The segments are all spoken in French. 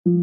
Les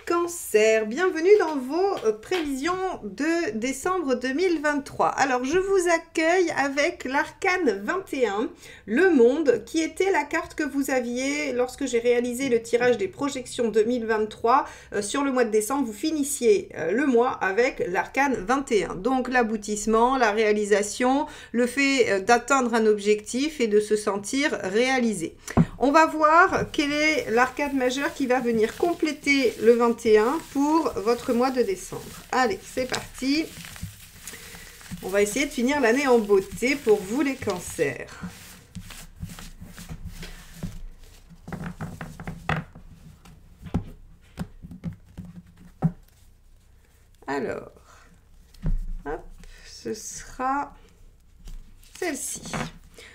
cancers, bienvenue dans vos prévisions de décembre 2023. Alors, je vous accueille avec l'arcane 21, le monde, qui était la carte que vous aviez lorsque j'ai réalisé le tirage des projections 2023. Sur le mois de décembre, vous finissiez le mois avec l'arcane 21. Donc, l'aboutissement, la réalisation, le fait d'atteindre un objectif et de se sentir réalisé. On va voir quel est l'arcane majeur qui va venir compléter le 21 pour votre mois de décembre. Allez, c'est parti. On va essayer de finir l'année en beauté pour vous les cancers. Alors, hop, ce sera celle-ci.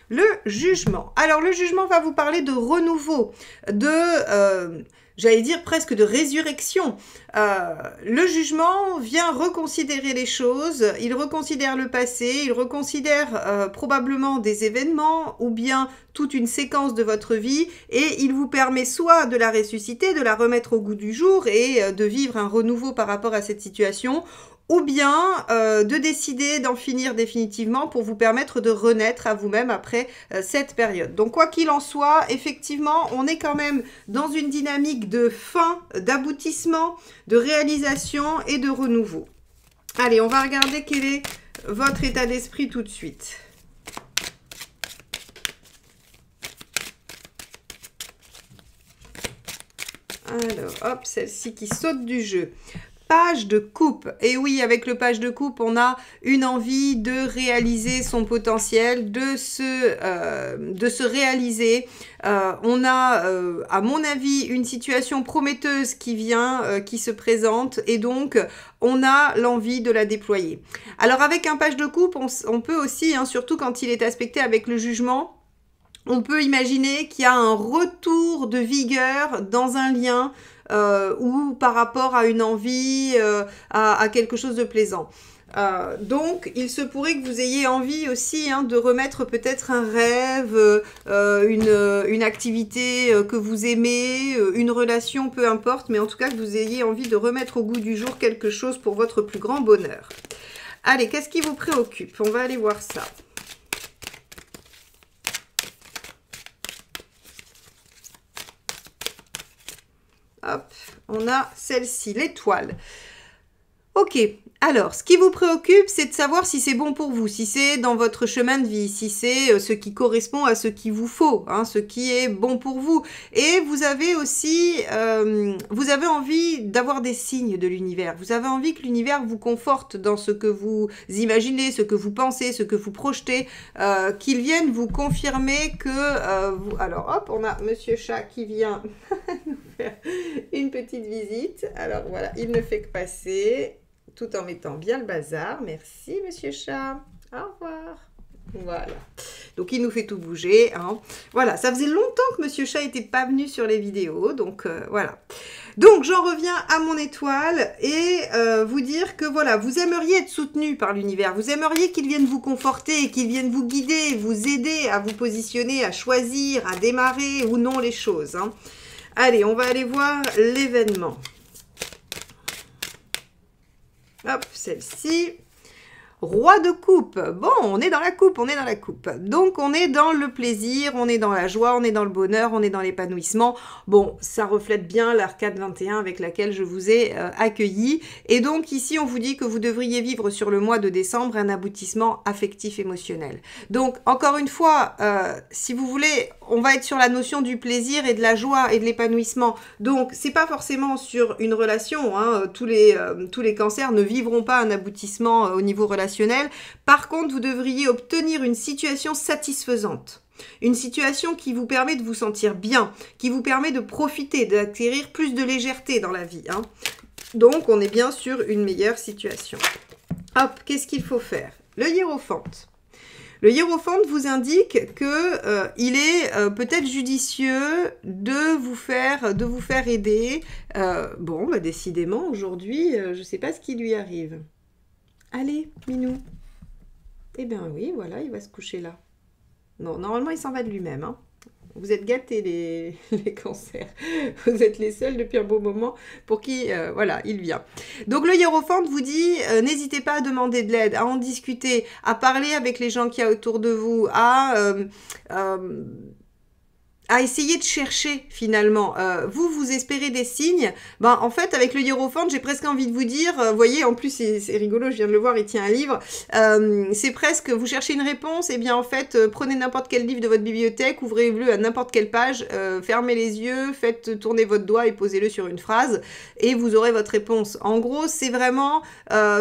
Le jugement. Alors, le jugement va vous parler de renouveau, de, j'allais dire presque de résurrection. Le jugement vient reconsidérer les choses, il reconsidère le passé, il reconsidère probablement des événements ou bien toute une séquence de votre vie et il vous permet soit de la ressusciter, de la remettre au goût du jour et de vivre un renouveau par rapport à cette situation, ou bien de décider d'en finir définitivement pour vous permettre de renaître à vous-même après cette période. Donc quoi qu'il en soit, effectivement, on est quand même dans une dynamique de fin, d'aboutissement, de réalisation et de renouveau. Allez, on va regarder quel est votre état d'esprit tout de suite. Alors, hop, celle-ci qui saute du jeu. Page de coupe. Et oui, avec le page de coupe, on a une envie de réaliser son potentiel, de se réaliser. On a, à mon avis, une situation prometteuse qui vient, qui se présente, et donc on a l'envie de la déployer. Alors avec un page de coupe, on peut aussi, hein, surtout quand il est aspecté avec le jugement, on peut imaginer qu'il y a un retour de vigueur dans un lien ou par rapport à une envie, à quelque chose de plaisant. Donc, il se pourrait que vous ayez envie aussi de remettre peut-être un rêve, une activité que vous aimez, une relation, peu importe, mais en tout cas que vous ayez envie de remettre au goût du jour quelque chose pour votre plus grand bonheur. Allez, qu'est-ce qui vous préoccupe? On va aller voir ça. Hop, on a celle-ci, l'étoile. Ok, alors, ce qui vous préoccupe, c'est de savoir si c'est bon pour vous, si c'est dans votre chemin de vie, si c'est ce qui correspond à ce qu'il vous faut, hein, ce qui est bon pour vous. Et vous avez aussi, vous avez envie d'avoir des signes de l'univers. Vous avez envie que l'univers vous conforte dans ce que vous imaginez, ce que vous pensez, ce que vous projetez, qu'il vienne vous confirmer que vous... Alors, hop, on a Monsieur Chat qui vient nous faire une petite visite. Alors, voilà, il ne fait que passer... tout en mettant bien le bazar. Merci, Monsieur Chat. Au revoir. Voilà. Donc, il nous fait tout bouger. Hein. Voilà, ça faisait longtemps que Monsieur Chat n'était pas venu sur les vidéos. Donc, voilà. Donc, j'en reviens à mon étoile et vous dire que, voilà, vous aimeriez être soutenu par l'univers. Vous aimeriez qu'il vienne vous conforter, qu'il vienne vous guider, vous aider à vous positionner, à choisir, à démarrer ou non les choses. Hein. Allez, on va aller voir l'événement. Hop, celle-ci. Roi de coupe. Bon, on est dans la coupe, on est dans la coupe. Donc, on est dans le plaisir, on est dans la joie, on est dans le bonheur, on est dans l'épanouissement. Bon, ça reflète bien l'arcade 21 avec laquelle je vous ai accueilli. Et donc, ici, on vous dit que vous devriez vivre sur le mois de décembre un aboutissement affectif émotionnel. Donc, encore une fois, si vous voulez, on va être sur la notion du plaisir et de la joie et de l'épanouissement. Donc, c'est pas forcément sur une relation. Hein. Tous les cancers ne vivront pas un aboutissement au niveau relationnel. Par contre, vous devriez obtenir une situation satisfaisante. Une situation qui vous permet de vous sentir bien, qui vous permet de profiter, d'acquérir plus de légèreté dans la vie. Hein. Donc, on est bien sur une meilleure situation. Hop, qu'est-ce qu'il faut faire? Le hiérophante. Le hiérophante vous indique que il est peut-être judicieux de vous faire aider. Bon, bah, décidément, aujourd'hui, je ne sais pas ce qui lui arrive. Allez, Minou. Eh bien oui, voilà, il va se coucher là. Non, normalement, il s'en va de lui-même, hein. Vous êtes gâtés les cancers. Vous êtes les seuls depuis un beau moment pour qui, voilà, il vient. Donc le hiérophante vous dit, n'hésitez pas à demander de l'aide, à en discuter, à parler avec les gens qu'il y a autour de vous, à essayer de chercher finalement. Vous espérez des signes. Ben, en fait, avec le hiérophante, j'ai presque envie de vous dire, voyez, en plus c'est rigolo, je viens de le voir, il tient un livre. C'est presque, vous cherchez une réponse, et bien en fait, prenez n'importe quel livre de votre bibliothèque, ouvrez-le à n'importe quelle page, fermez les yeux, faites tourner votre doigt et posez-le sur une phrase, et vous aurez votre réponse. En gros, c'est vraiment,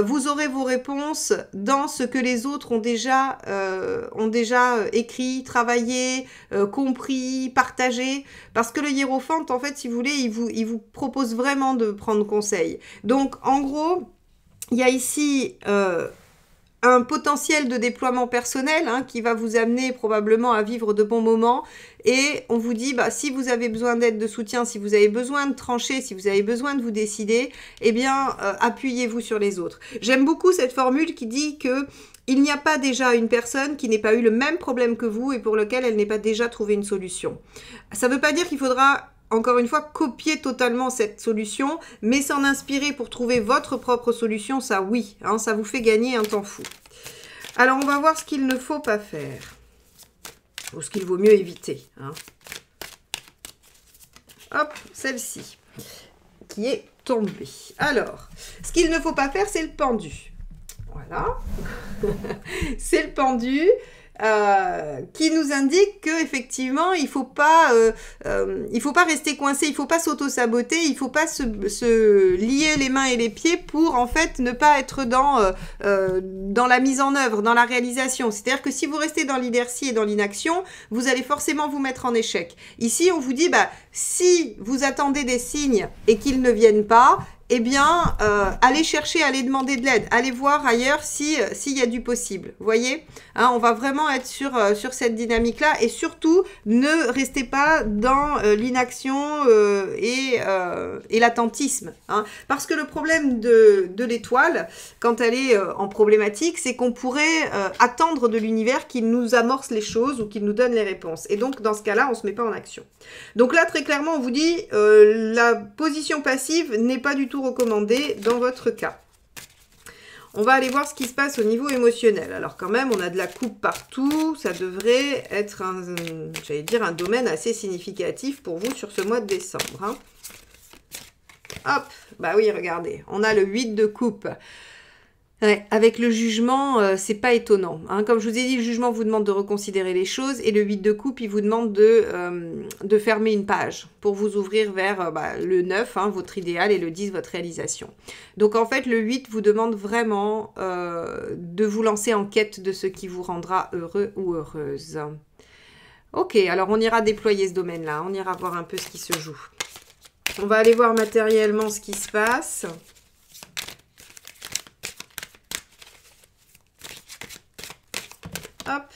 vous aurez vos réponses dans ce que les autres ont déjà écrit, travaillé, compris, partager, parce que le hiérophante, en fait, si vous voulez, il vous propose vraiment de prendre conseil. Donc, en gros, il y a ici un potentiel de déploiement personnel hein, qui va vous amener probablement à vivre de bons moments, et on vous dit, bah, si vous avez besoin d'aide, de soutien, si vous avez besoin de trancher, si vous avez besoin de vous décider, eh bien, appuyez-vous sur les autres. J'aime beaucoup cette formule qui dit que il n'y a pas déjà une personne qui n'ait pas eu le même problème que vous et pour lequel elle n'ait pas déjà trouvé une solution. Ça ne veut pas dire qu'il faudra, encore une fois, copier totalement cette solution, mais s'en inspirer pour trouver votre propre solution, ça oui, hein, ça vous fait gagner un temps fou. Alors, on va voir ce qu'il ne faut pas faire, ou ce qu'il vaut mieux éviter. Hein. Hop, celle-ci, qui est tombée. Alors, ce qu'il ne faut pas faire, c'est le pendu. Voilà, c'est le pendu qui nous indique que effectivement il faut pas rester coincé, il faut pas s'auto-saboter, il faut pas se lier les mains et les pieds pour en fait ne pas être dans la mise en œuvre, dans la réalisation. C'est-à-dire que si vous restez dans l'inertie et dans l'inaction, vous allez forcément vous mettre en échec. Ici, on vous dit, bah, si vous attendez des signes et qu'ils ne viennent pas, eh bien, allez chercher, allez demander de l'aide, allez voir ailleurs s'il y a du possible. Vous voyez, hein, on va vraiment être sur cette dynamique-là, et surtout, ne restez pas dans l'inaction et l'attentisme. Hein, parce que le problème de l'étoile, quand elle est en problématique, c'est qu'on pourrait attendre de l'univers qu'il nous amorce les choses ou qu'il nous donne les réponses. Et donc, dans ce cas-là, on ne se met pas en action. Donc là, très clairement, on vous dit, la position passive n'est pas du tout recommandé dans votre cas. On va aller voir ce qui se passe au niveau émotionnel. Alors quand même, on a de la coupe partout. Ça devrait être un domaine assez significatif pour vous sur ce mois de décembre. Hein. Hop, bah oui, regardez, on a le 8 de coupe. Ouais, avec le jugement, c'est pas étonnant. Hein. Comme je vous ai dit, le jugement vous demande de reconsidérer les choses, et le 8 de coupe, il vous demande de fermer une page pour vous ouvrir vers le 9, hein, votre idéal, et le 10, votre réalisation. Donc en fait, le 8 vous demande vraiment de vous lancer en quête de ce qui vous rendra heureux ou heureuse. Ok, alors on ira déployer ce domaine-là, on ira voir un peu ce qui se joue. On va aller voir matériellement ce qui se passe. Hop,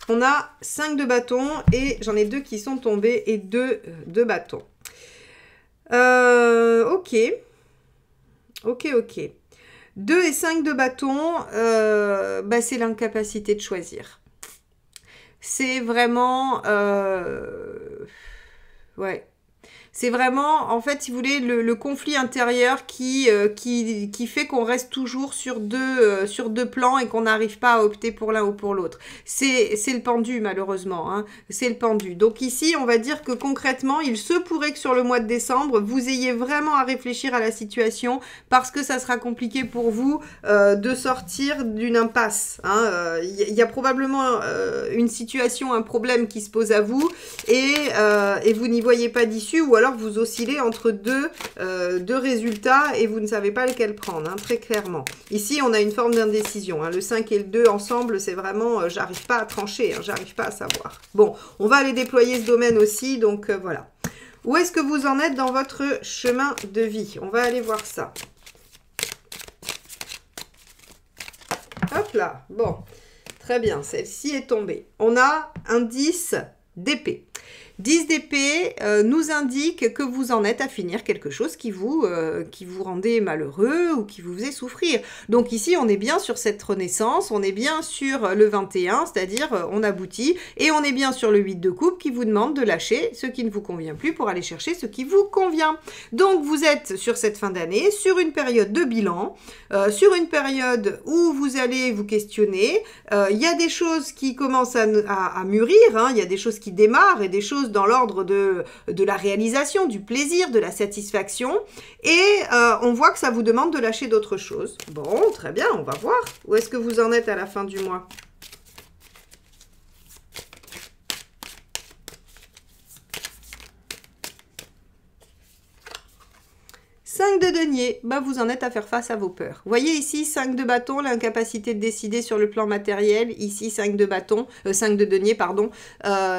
on a 5 de bâtons, et j'en ai 2 qui sont tombés, et 2 de bâtons. Ok. 2 et 5 de bâtons, c'est l'incapacité de choisir. C'est vraiment... ouais. C'est vraiment, en fait, si vous voulez, le conflit intérieur qui fait qu'on reste toujours sur deux plans et qu'on n'arrive pas à opter pour l'un ou pour l'autre. C'est le pendu, malheureusement. Hein. C'est le pendu. Donc ici, on va dire que concrètement, il se pourrait que sur le mois de décembre, vous ayez vraiment à réfléchir à la situation, parce que ça sera compliqué pour vous de sortir d'une impasse. Hein. Y a probablement une situation, un problème qui se pose à vous, et vous n'y voyez pas d'issue, ou alors vous oscillez entre deux résultats et vous ne savez pas lequel prendre, hein, très clairement. Ici, on a une forme d'indécision. Hein. Le 5 et le 2 ensemble, c'est vraiment, j'arrive pas à trancher, hein, j'arrive pas à savoir. Bon, on va aller déployer ce domaine aussi, donc voilà. Où est-ce que vous en êtes dans votre chemin de vie? On va aller voir ça. Hop là, bon, très bien, celle-ci est tombée. On a un 10 d'épée. 10 d'épée nous indique que vous en êtes à finir quelque chose qui vous rendait malheureux ou qui vous faisait souffrir. Donc ici, on est bien sur cette renaissance, on est bien sur le 21, c'est-à-dire on aboutit, et on est bien sur le 8 de coupe qui vous demande de lâcher ce qui ne vous convient plus pour aller chercher ce qui vous convient. Donc vous êtes sur cette fin d'année, sur une période de bilan, sur une période où vous allez vous questionner. Il y a des choses qui commencent à mûrir, hein, il y a des choses qui démarrent et des choses dans l'ordre de la réalisation, du plaisir, de la satisfaction. Et on voit que ça vous demande de lâcher d'autres choses. Bon, très bien, on va voir. Où est-ce que vous en êtes à la fin du mois ? 5 de denier, bah vous en êtes à faire face à vos peurs. Vous voyez ici 5 de bâton, l'incapacité de décider sur le plan matériel. Ici 5 de bâton, 5 de denier, pardon,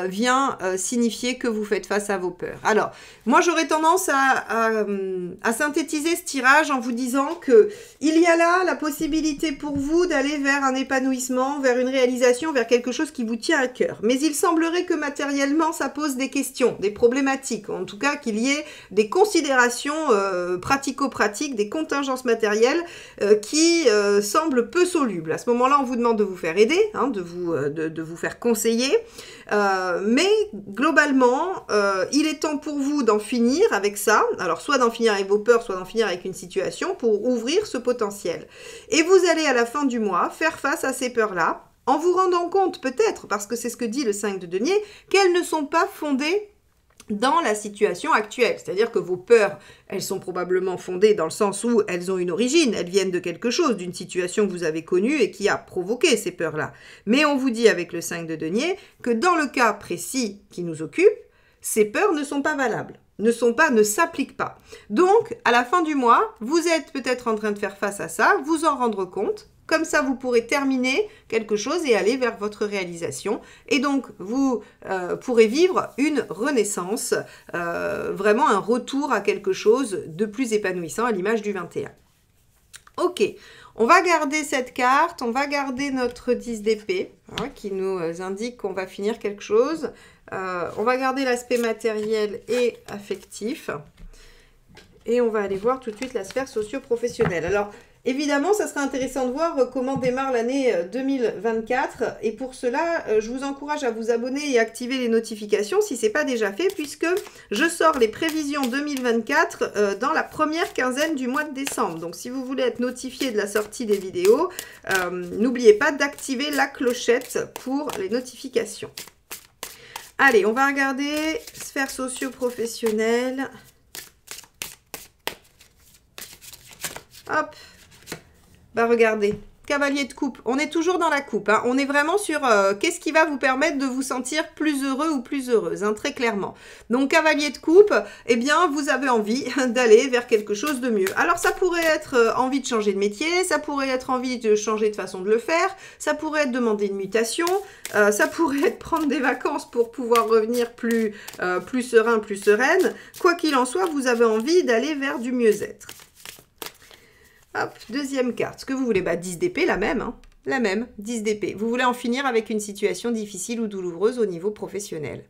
vient signifier que vous faites face à vos peurs. Alors, moi j'aurais tendance à synthétiser ce tirage en vous disant que il y a là la possibilité pour vous d'aller vers un épanouissement, vers une réalisation, vers quelque chose qui vous tient à cœur. Mais il semblerait que matériellement ça pose des questions, des problématiques, en tout cas qu'il y ait des considérations pratico-pratiques, des contingences matérielles qui semblent peu solubles. À ce moment-là, on vous demande de vous faire aider, hein, de vous faire conseiller. Mais globalement, il est temps pour vous d'en finir avec ça. Alors, soit d'en finir avec vos peurs, soit d'en finir avec une situation pour ouvrir ce potentiel. Et vous allez, à la fin du mois, faire face à ces peurs-là, en vous rendant compte, peut-être, parce que c'est ce que dit le 5 de denier, qu'elles ne sont pas fondées dans la situation actuelle. C'est-à-dire que vos peurs, elles sont probablement fondées dans le sens où elles ont une origine, elles viennent de quelque chose, d'une situation que vous avez connue et qui a provoqué ces peurs-là. Mais on vous dit avec le 5 de denier que dans le cas précis qui nous occupe, ces peurs ne sont pas valables, ne s'appliquent pas. Donc, à la fin du mois, vous êtes peut-être en train de faire face à ça, vous en rendre compte. Comme ça, vous pourrez terminer quelque chose et aller vers votre réalisation. Et donc, vous pourrez vivre une renaissance, vraiment un retour à quelque chose de plus épanouissant à l'image du 21. Ok, on va garder cette carte, on va garder notre 10 d'épée, hein, qui nous indique qu'on va finir quelque chose. On va garder l'aspect matériel et affectif. Et on va aller voir tout de suite la sphère socio-professionnelle. Alors, évidemment, ça serait intéressant de voir comment démarre l'année 2024. Et pour cela, je vous encourage à vous abonner et activer les notifications si ce n'est pas déjà fait, puisque je sors les prévisions 2024 dans la première quinzaine du mois de décembre. Donc, si vous voulez être notifié de la sortie des vidéos, n'oubliez pas d'activer la clochette pour les notifications. Allez, on va regarder sphère socio-professionnelle. Hop, bah regardez, cavalier de coupe, on est toujours dans la coupe, hein. On est vraiment sur qu'est-ce qui va vous permettre de vous sentir plus heureux ou plus heureuse, hein, très clairement. Donc cavalier de coupe, eh bien vous avez envie d'aller vers quelque chose de mieux. Alors ça pourrait être envie de changer de métier, ça pourrait être envie de changer de façon de le faire, ça pourrait être demander une mutation, ça pourrait être prendre des vacances pour pouvoir revenir plus serein, plus sereine. Quoi qu'il en soit, vous avez envie d'aller vers du mieux-être. Hop, deuxième carte. Ce que vous voulez, bah 10 d'épée, la même, hein. La même, 10 d'épée. Vous voulez en finir avec une situation difficile ou douloureuse au niveau professionnel.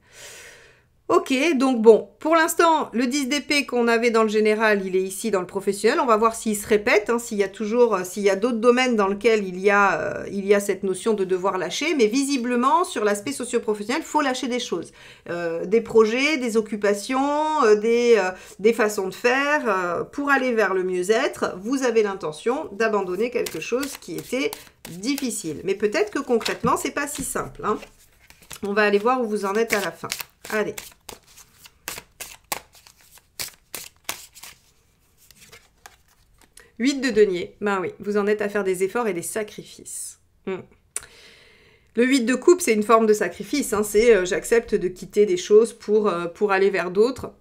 Ok, donc bon, pour l'instant, le 10 d'épée qu'on avait dans le général, il est ici dans le professionnel. On va voir s'il se répète, hein, s'il y a d'autres domaines dans lesquels il y a cette notion de devoir lâcher. Mais visiblement, sur l'aspect socio-professionnel, il faut lâcher des choses. Des projets, des occupations, des façons de faire. Pour aller vers le mieux-être, vous avez l'intention d'abandonner quelque chose qui était difficile. Mais peut-être que concrètement, c'est pas si simple, hein. On va aller voir où vous en êtes à la fin. Allez. « 8 de denier. Ben oui, vous en êtes à faire des efforts et des sacrifices. Le 8 de coupe, c'est une forme de sacrifice. Hein, c'est j'accepte de quitter des choses pour aller vers d'autres.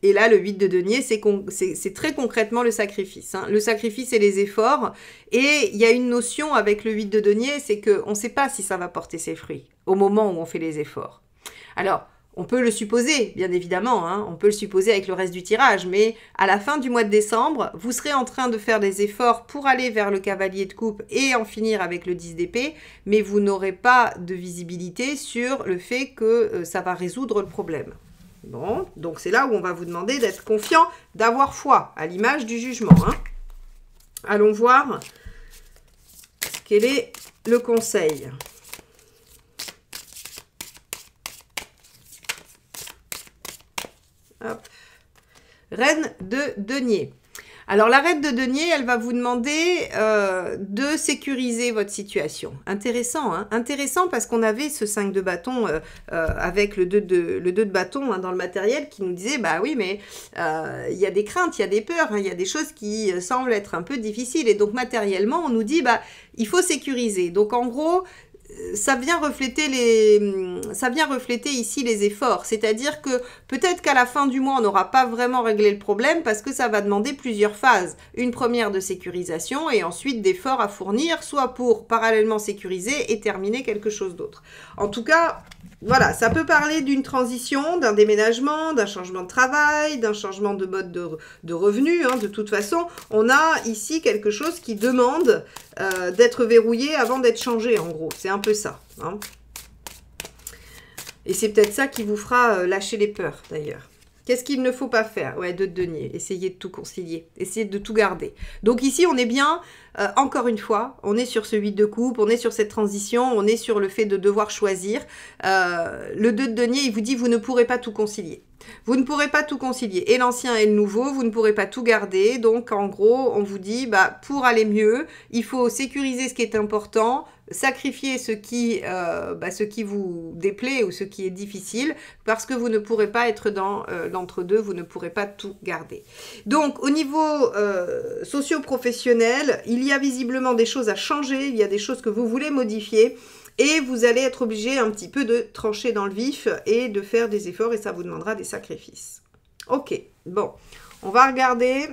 Et là, le 8 de denier, c'est très concrètement le sacrifice. Hein. Le sacrifice et les efforts. Et il y a une notion avec le 8 de denier, c'est qu'on ne sait pas si ça va porter ses fruits au moment où on fait les efforts. Alors, On peut le supposer, bien évidemment, hein, on peut le supposer avec le reste du tirage, mais à la fin du mois de décembre, vous serez en train de faire des efforts pour aller vers le cavalier de coupe et en finir avec le 10 d'épée, mais vous n'aurez pas de visibilité sur le fait que ça va résoudre le problème. Bon, donc c'est là où on va vous demander d'être confiant, d'avoir foi, à l'image du jugement. Hein. Allons voir quel est le conseil. Hop. Reine de denier. Alors la reine de denier, elle va vous demander de sécuriser votre situation. Intéressant, hein, intéressant parce qu'on avait ce 5 de bâton avec le 2 de bâton hein, dans le matériel qui nous disait, bah oui, mais il y a des craintes, il y a des peurs, hein, il y a des choses qui semblent être un peu difficiles. Et donc matériellement, on nous dit, bah il faut sécuriser. Donc en gros, ça vient refléter ici les efforts. C'est-à-dire que peut-être qu'à la fin du mois, on n'aura pas vraiment réglé le problème parce que ça va demander plusieurs phases. Une première de sécurisation et ensuite d'efforts à fournir, soit pour parallèlement sécuriser et terminer quelque chose d'autre. En tout cas, voilà, ça peut parler d'une transition, d'un déménagement, d'un changement de travail, d'un changement de mode de revenu. Hein. De toute façon, on a ici quelque chose qui demande d'être verrouillé avant d'être changé, en gros. C'est un peu ça. Hein. Et c'est peut-être ça qui vous fera lâcher les peurs, d'ailleurs. Qu'est-ce qu'il ne faut pas faire? Ouais, 2 de denier. Essayez de tout concilier. Essayez de tout garder. Donc ici, on est bien, encore une fois, on est sur ce 8 de coupe, on est sur cette transition, on est sur le fait de devoir choisir. Le 2 de denier, il vous dit, vous ne pourrez pas tout concilier. Vous ne pourrez pas tout concilier, et l'ancien et le nouveau, vous ne pourrez pas tout garder. Donc, en gros, on vous dit, bah, pour aller mieux, il faut sécuriser ce qui est important, sacrifier ce qui vous déplaît ou ce qui est difficile, parce que vous ne pourrez pas être dans l'entre-deux, vous ne pourrez pas tout garder. Donc, au niveau socio-professionnel, il y a visiblement des choses à changer, il y a des choses que vous voulez modifier, et vous allez être obligé un petit peu de trancher dans le vif et de faire des efforts et ça vous demandera des sacrifices. Ok, bon, on va regarder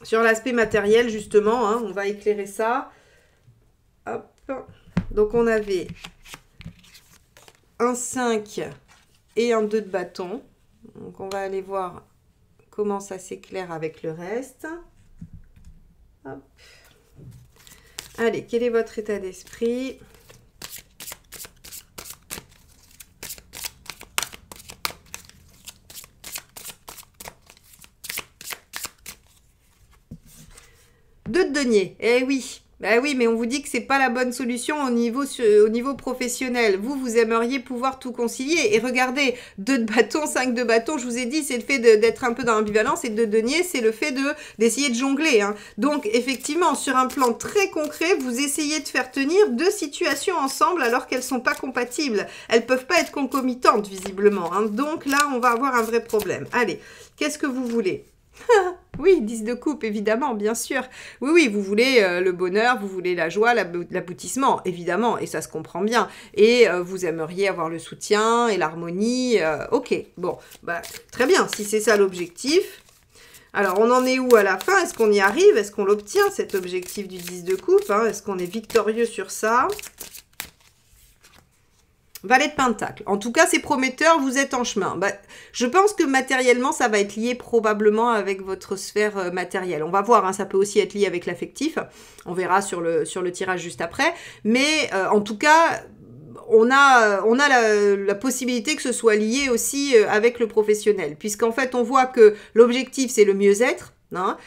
sur l'aspect matériel justement, hein, on va éclairer ça. Hop, donc on avait un 5 et un 2 de bâton. Donc on va aller voir comment ça s'éclaire avec le reste. Hop. Allez, quel est votre état d'esprit ? Deux de denier, eh oui. Ben oui, mais on vous dit que c'est pas la bonne solution au niveau professionnel. Vous aimeriez pouvoir tout concilier. Et regardez, 2 de bâton, 5 de bâton, je vous ai dit, c'est le fait d'être un peu dans l'ambivalence. Et 2 de denier, c'est le fait d'essayer de jongler. Hein. Donc, effectivement, sur un plan très concret, vous essayez de faire tenir 2 situations ensemble alors qu'elles sont pas compatibles. Elles peuvent pas être concomitantes, visiblement. Hein. Donc là, on va avoir un vrai problème. Allez, qu'est-ce que vous voulez ? Oui, 10 de coupe, évidemment, bien sûr. Oui, oui, vous voulez le bonheur, vous voulez la joie, l'aboutissement, évidemment, et ça se comprend bien. Et vous aimeriez avoir le soutien et l'harmonie. Ok, bon, bah, très bien, si c'est ça l'objectif. Alors, on en est où à la fin? Est-ce qu'on y arrive? Est-ce qu'on l'obtient, cet objectif du 10 de coupe hein? Est-ce qu'on est victorieux sur ça? Valet de Pentacle. En tout cas, c'est prometteur, vous êtes en chemin. Bah, je pense que matériellement, ça va être lié probablement avec votre sphère matérielle. On va voir, hein, ça peut aussi être lié avec l'affectif. On verra sur le tirage juste après. Mais en tout cas, on a la possibilité que ce soit lié aussi avec le professionnel. Puisqu'en fait, on voit que l'objectif, c'est le mieux-être. Hein,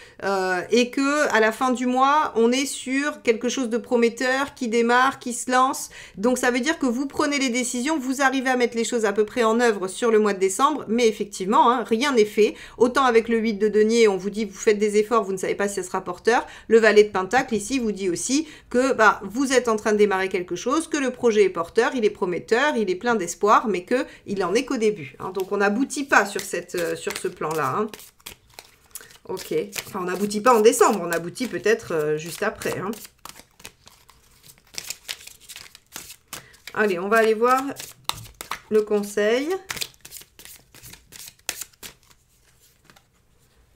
et que à la fin du mois, on est sur quelque chose de prometteur qui démarre, qui se lance. Donc ça veut dire que vous prenez les décisions, vous arrivez à mettre les choses à peu près en œuvre sur le mois de décembre, mais effectivement, hein, rien n'est fait. Autant avec le 8 de denier, on vous dit vous faites des efforts, vous ne savez pas si ça sera porteur. Le valet de pentacle ici vous dit aussi que bah, vous êtes en train de démarrer quelque chose, que le projet est porteur, il est prometteur, il est plein d'espoir, mais qu'il en est qu'au début. Hein. Donc on n'aboutit pas sur ce plan-là. Hein. Ok, enfin on n'aboutit pas en décembre, on aboutit peut-être juste après. Hein. Allez, on va aller voir le conseil.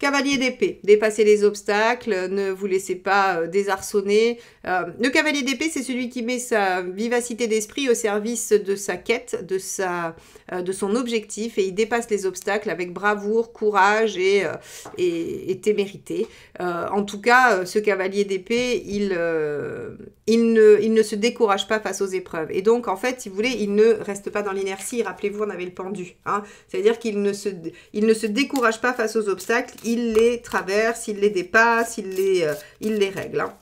Cavalier d'épée, dépassez les obstacles, ne vous laissez pas désarçonner. Le cavalier d'épée, c'est celui qui met sa vivacité d'esprit au service de sa quête, de son objectif, et il dépasse les obstacles avec bravoure, courage et témérité. En tout cas, ce cavalier d'épée, il ne se décourage pas face aux épreuves. Et donc, en fait, si vous voulez, il ne reste pas dans l'inertie. Rappelez-vous, on avait le pendu. Hein. C'est-à-dire qu'il ne se décourage pas face aux obstacles, il les traverse, il les dépasse, il les règle. Hein.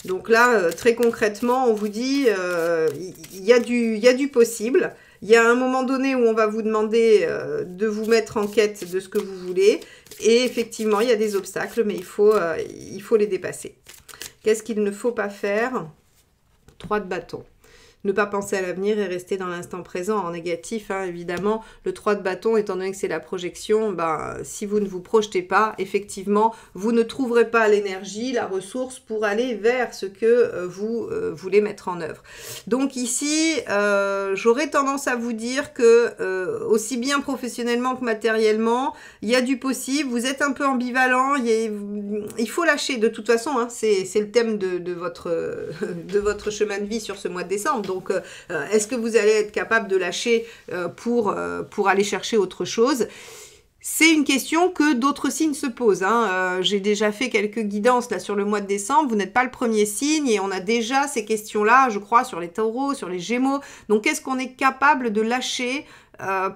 Donc là, très concrètement, on vous dit, il y a du possible. Il y a un moment donné où on va vous demander de vous mettre en quête de ce que vous voulez. Et effectivement, il y a des obstacles, mais il faut les dépasser. Qu'est-ce qu'il ne faut pas faire? 3 de bâton. Ne pas penser à l'avenir et rester dans l'instant présent. En négatif, hein, évidemment, le 3 de bâton, étant donné que c'est la projection, si vous ne vous projetez pas, effectivement, vous ne trouverez pas l'énergie, la ressource pour aller vers ce que vous voulez mettre en œuvre. Donc ici, j'aurais tendance à vous dire que, aussi bien professionnellement que matériellement, il y a du possible, vous êtes un peu ambivalent, il faut lâcher. De toute façon, hein, c'est le thème de votre chemin de vie sur ce mois de décembre. Donc, est-ce que vous allez être capable de lâcher pour aller chercher autre chose? C'est une question que d'autres signes se posent. Hein. J'ai déjà fait quelques guidances là sur le mois de décembre. Vous n'êtes pas le premier signe et on a déjà ces questions-là, je crois, sur les taureaux, sur les gémeaux. Donc, est-ce qu'on est capable de lâcher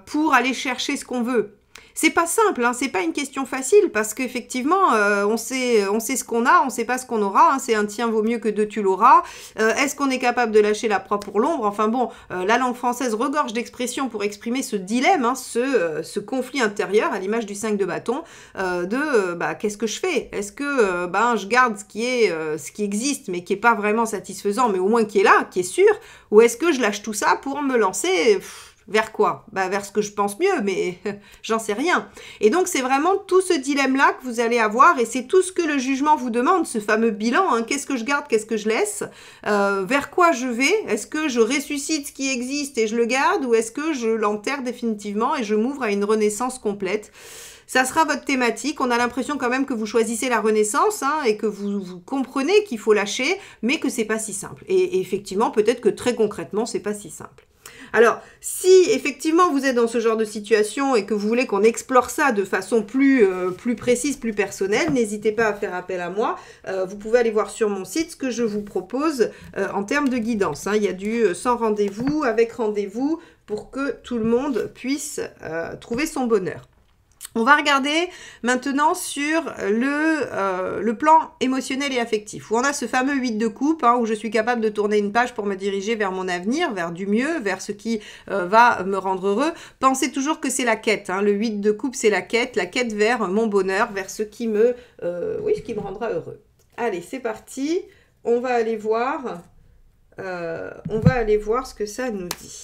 pour aller chercher ce qu'on veut? C'est pas simple, hein, c'est pas une question facile parce qu'effectivement, on sait ce qu'on a, on sait pas ce qu'on aura. Hein, c'est un tien vaut mieux que deux tu l'auras. Est-ce qu'on est capable de lâcher la proie pour l'ombre? Enfin bon, la langue française regorge d'expressions pour exprimer ce dilemme, hein, ce conflit intérieur à l'image du 5 de bâton qu'est-ce que je fais? Est-ce que je garde ce qui existe mais qui est pas vraiment satisfaisant, mais au moins qui est là, qui est sûr, ou est-ce que je lâche tout ça pour me lancer vers quoi? Vers ce que je pense mieux, mais j'en sais rien. Et donc, c'est vraiment tout ce dilemme-là que vous allez avoir, et c'est tout ce que le jugement vous demande, ce fameux bilan. Hein, qu'est-ce que je garde, qu'est-ce que je laisse? Vers quoi je vais? Est-ce que je ressuscite ce qui existe et je le garde, ou est-ce que je l'enterre définitivement et je m'ouvre à une renaissance complète? Ça sera votre thématique. On a l'impression quand même que vous choisissez la renaissance, hein, et que vous comprenez qu'il faut lâcher, mais que c'est pas si simple. Et effectivement, peut-être que très concrètement, c'est pas si simple. Alors, si effectivement vous êtes dans ce genre de situation et que vous voulez qu'on explore ça de façon plus précise, plus personnelle, n'hésitez pas à faire appel à moi. Vous pouvez aller voir sur mon site ce que je vous propose en termes de guidance. Hein. Il y a du sans rendez-vous, avec rendez-vous, pour que tout le monde puisse trouver son bonheur. On va regarder maintenant sur le plan émotionnel et affectif, où on a ce fameux 8 de coupe, hein, où je suis capable de tourner une page pour me diriger vers mon avenir, vers du mieux, vers ce qui va me rendre heureux. Pensez toujours que c'est la quête, hein, le 8 de coupe, c'est la quête vers mon bonheur, vers ce qui me rendra heureux. Allez, c'est parti, on va aller voir ce que ça nous dit.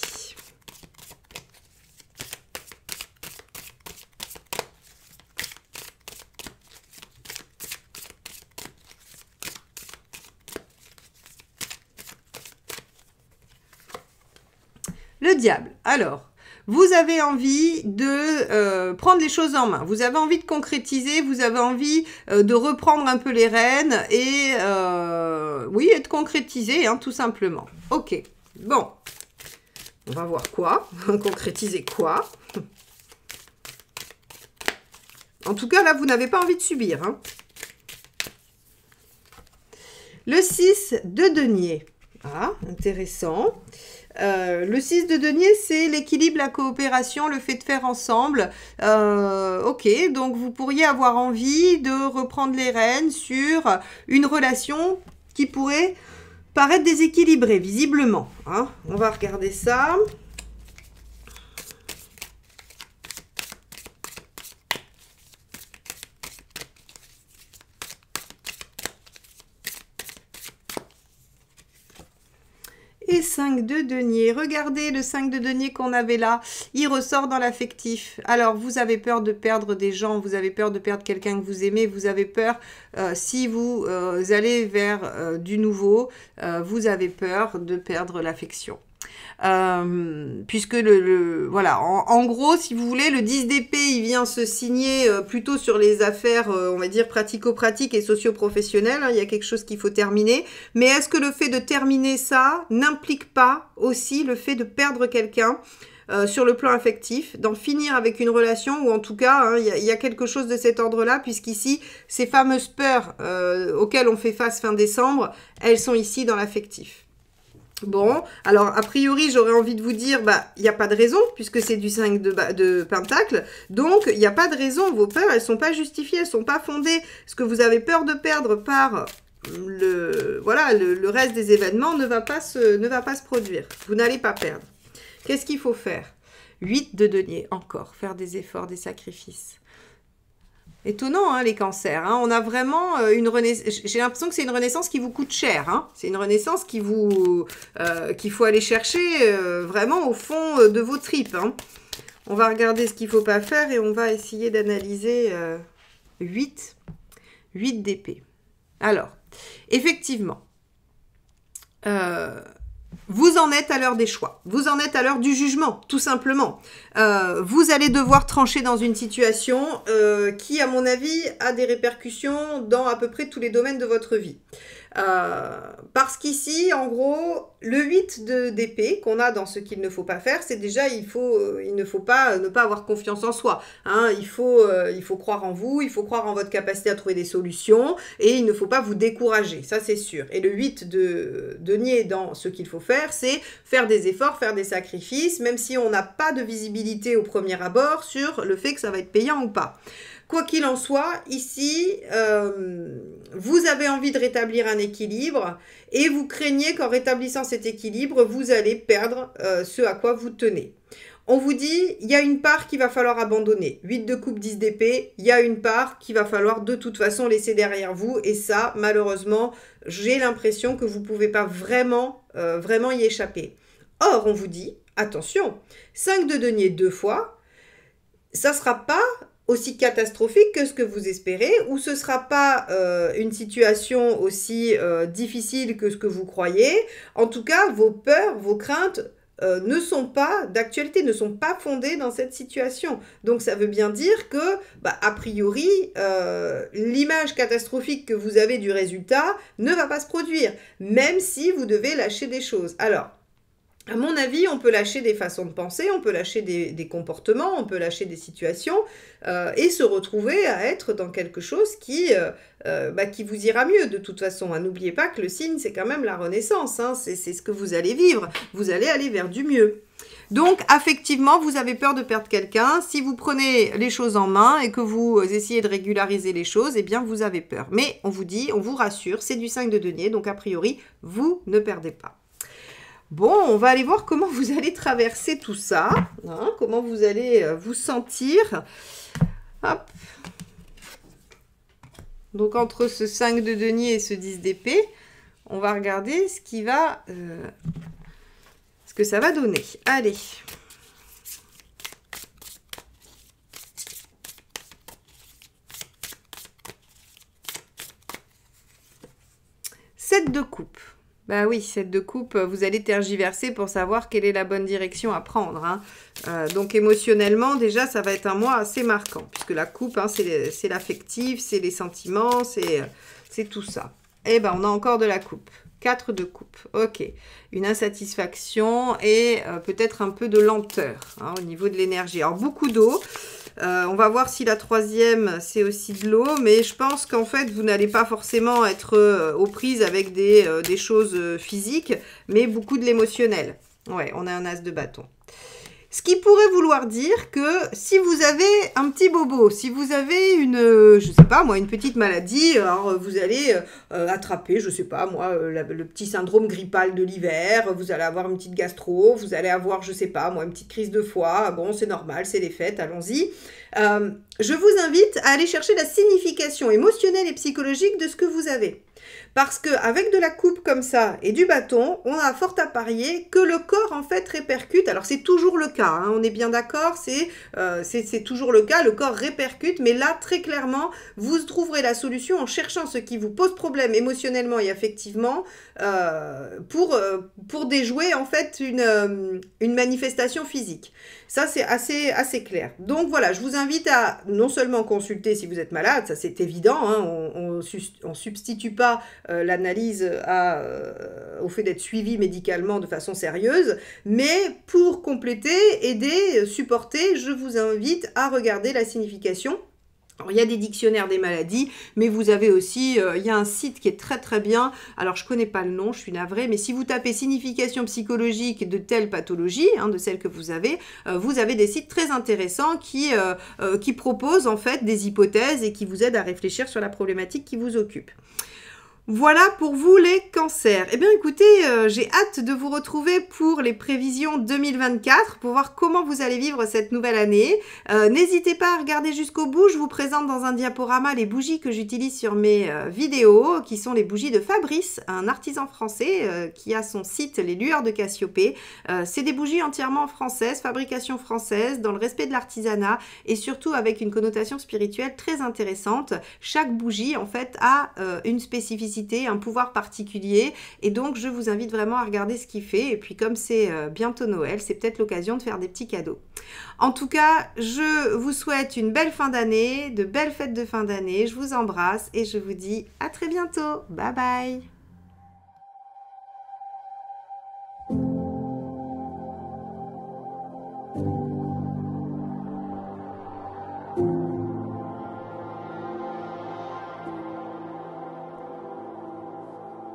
Le diable. Alors, vous avez envie de prendre les choses en main. Vous avez envie de concrétiser, vous avez envie de reprendre un peu les rênes et de concrétiser, hein, tout simplement. Ok, bon. On va voir quoi. Concrétiser quoi. En tout cas, là, vous n'avez pas envie de subir. Hein. Le 6 de denier. Ah, intéressant. Le 6 de denier, c'est l'équilibre, la coopération, le fait de faire ensemble. Ok, donc vous pourriez avoir envie de reprendre les rênes sur une relation qui pourrait paraître déséquilibrée, visiblement. Hein. On va regarder ça. Et 5 de denier. Regardez le 5 de denier qu'on avait là. Il ressort dans l'affectif. Alors, vous avez peur de perdre des gens. Vous avez peur de perdre quelqu'un que vous aimez. Vous avez peur, si vous allez vers du nouveau, vous avez peur de perdre l'affection. puisque voilà, en gros, si vous voulez, le 10 d'épée, il vient se signer plutôt sur les affaires, on va dire, pratico-pratiques et socio-professionnelles. Hein, il y a quelque chose qu'il faut terminer. Mais est-ce que le fait de terminer ça n'implique pas aussi le fait de perdre quelqu'un sur le plan affectif, d'en finir avec une relation, ou en tout cas, hein, y a quelque chose de cet ordre-là, puisqu'ici, ces fameuses peurs auxquelles on fait face fin décembre, elles sont ici dans l'affectif. Bon, alors a priori, j'aurais envie de vous dire, il n'y a pas de raison, puisque c'est du 5 de Pentacle, donc il n'y a pas de raison, vos peurs, elles ne sont pas justifiées, elles ne sont pas fondées. Ce que vous avez peur de perdre par le reste des événements ne va pas se produire. Vous n'allez pas perdre. Qu'est-ce qu'il faut faire? 8 de denier, encore, faire des efforts, des sacrifices. Étonnant, hein, les cancers. Hein. On a vraiment une renaissance. J'ai l'impression que c'est une renaissance qui vous coûte cher. Hein. C'est une renaissance qu'il faut aller chercher vraiment au fond de vos tripes. Hein. On va regarder ce qu'il ne faut pas faire et on va essayer d'analyser 8 d'épée. Alors, effectivement, vous en êtes à l'heure des choix. Vous en êtes à l'heure du jugement, tout simplement. Vous allez devoir trancher dans une situation qui, à mon avis, a des répercussions dans à peu près tous les domaines de votre vie. Parce qu'ici, en gros, le 8 d'épée qu'on a dans ce qu'il ne faut pas faire, c'est déjà, il ne faut pas ne pas avoir confiance en soi. Hein. Il faut croire en vous, il faut croire en votre capacité à trouver des solutions, et il ne faut pas vous décourager, ça c'est sûr. Et le 8 de denier dans ce qu'il faut faire, c'est faire des efforts, faire des sacrifices, même si on n'a pas de visibilité au premier abord sur le fait que ça va être payant ou pas. Quoi qu'il en soit, ici, vous avez envie de rétablir un équilibre et vous craignez qu'en rétablissant cet équilibre, vous allez perdre ce à quoi vous tenez. On vous dit, il y a une part qu'il va falloir abandonner. 8 de coupe, 10 d'épée, il y a une part qu'il va falloir de toute façon laisser derrière vous. Et ça, malheureusement, j'ai l'impression que vous ne pouvez pas vraiment y échapper. Or, on vous dit, attention, 5 de denier 2 fois, ça ne sera pas aussi catastrophique que ce que vous espérez, ou ce ne sera pas une situation aussi difficile que ce que vous croyez. En tout cas, vos peurs, vos craintes ne sont pas d'actualité, ne sont pas fondées dans cette situation. Donc ça veut bien dire que, a priori, l'image catastrophique que vous avez du résultat ne va pas se produire, même si vous devez lâcher des choses. Alors, à mon avis, on peut lâcher des façons de penser, on peut lâcher des comportements, on peut lâcher des situations et se retrouver à être dans quelque chose qui vous ira mieux de toute façon. Hein. N'oubliez pas que le signe, c'est quand même la renaissance, hein. C'est ce que vous allez vivre, vous allez aller vers du mieux. Donc, effectivement, vous avez peur de perdre quelqu'un. Si vous prenez les choses en main et que vous essayez de régulariser les choses, eh bien, vous avez peur. Mais on vous dit, on vous rassure, c'est du 5 de denier, donc a priori, vous ne perdez pas. Bon, on va aller voir comment vous allez traverser tout ça, hein, comment vous allez vous sentir. Hop. Donc, entre ce 5 de denier et ce 10 d'épée, on va regarder ce que ça va donner. Allez. Sept de coupe. Bah oui, 7 de coupe, vous allez tergiverser pour savoir quelle est la bonne direction à prendre. Hein. Donc émotionnellement, déjà, ça va être un mois assez marquant, puisque la coupe, hein, c'est l'affectif, c'est les sentiments, c'est tout ça. Eh ben, on a encore de la coupe. 4 de coupe, ok. Une insatisfaction et peut-être un peu de lenteur hein, au niveau de l'énergie. Alors, beaucoup d'eau. On va voir si la troisième, c'est aussi de l'eau, mais je pense qu'en fait, vous n'allez pas forcément être aux prises avec des choses physiques, mais beaucoup de l'émotionnel. Ouais, on a un as de bâton. Ce qui pourrait vouloir dire que si vous avez un petit bobo, si vous avez je sais pas moi, une petite maladie, alors vous allez attraper, je sais pas moi, le petit syndrome grippal de l'hiver, vous allez avoir une petite gastro, vous allez avoir, je sais pas moi, une petite crise de foie, bon c'est normal, c'est les fêtes, allons-y. Je vous invite à aller chercher la signification émotionnelle et psychologique de ce que vous avez. Parce qu'avec de la coupe comme ça et du bâton, on a fort à parier que le corps en fait répercute. Alors c'est toujours le cas, hein, on est bien d'accord, c'est toujours le cas, le corps répercute, mais là très clairement, vous trouverez la solution en cherchant ce qui vous pose problème émotionnellement et affectivement pour déjouer en fait une manifestation physique. Ça, c'est assez clair. Donc voilà, je vous invite à non seulement consulter si vous êtes malade, ça c'est évident, hein, on substitue pas l'analyse au fait d'être suivi médicalement de façon sérieuse, mais pour compléter, aider, supporter, je vous invite à regarder la signification. Alors, il y a des dictionnaires des maladies, mais vous avez aussi, il y a un site qui est très très bien. Alors, je ne connais pas le nom, je suis navrée, mais si vous tapez signification psychologique de telle pathologie, hein, de celle que vous avez des sites très intéressants qui proposent en fait des hypothèses et qui vous aident à réfléchir sur la problématique qui vous occupe. Voilà pour vous les cancers. Eh bien écoutez, j'ai hâte de vous retrouver pour les prévisions 2024, pour voir comment vous allez vivre cette nouvelle année. N'hésitez pas à regarder jusqu'au bout, je vous présente dans un diaporama les bougies que j'utilise sur mes vidéos, qui sont les bougies de Fabrice, un artisan français qui a son site Les Lueurs de Cassiopée. C'est des bougies entièrement françaises, fabrication française, dans le respect de l'artisanat et surtout avec une connotation spirituelle très intéressante. Chaque bougie en fait a une spécificité, un pouvoir particulier, et donc je vous invite vraiment à regarder ce qu'il fait, et puis comme c'est bientôt Noël, c'est peut-être l'occasion de faire des petits cadeaux. En tout cas, je vous souhaite une belle fin d'année, de belles fêtes de fin d'année, je vous embrasse et je vous dis à très bientôt, bye bye.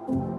Thank you.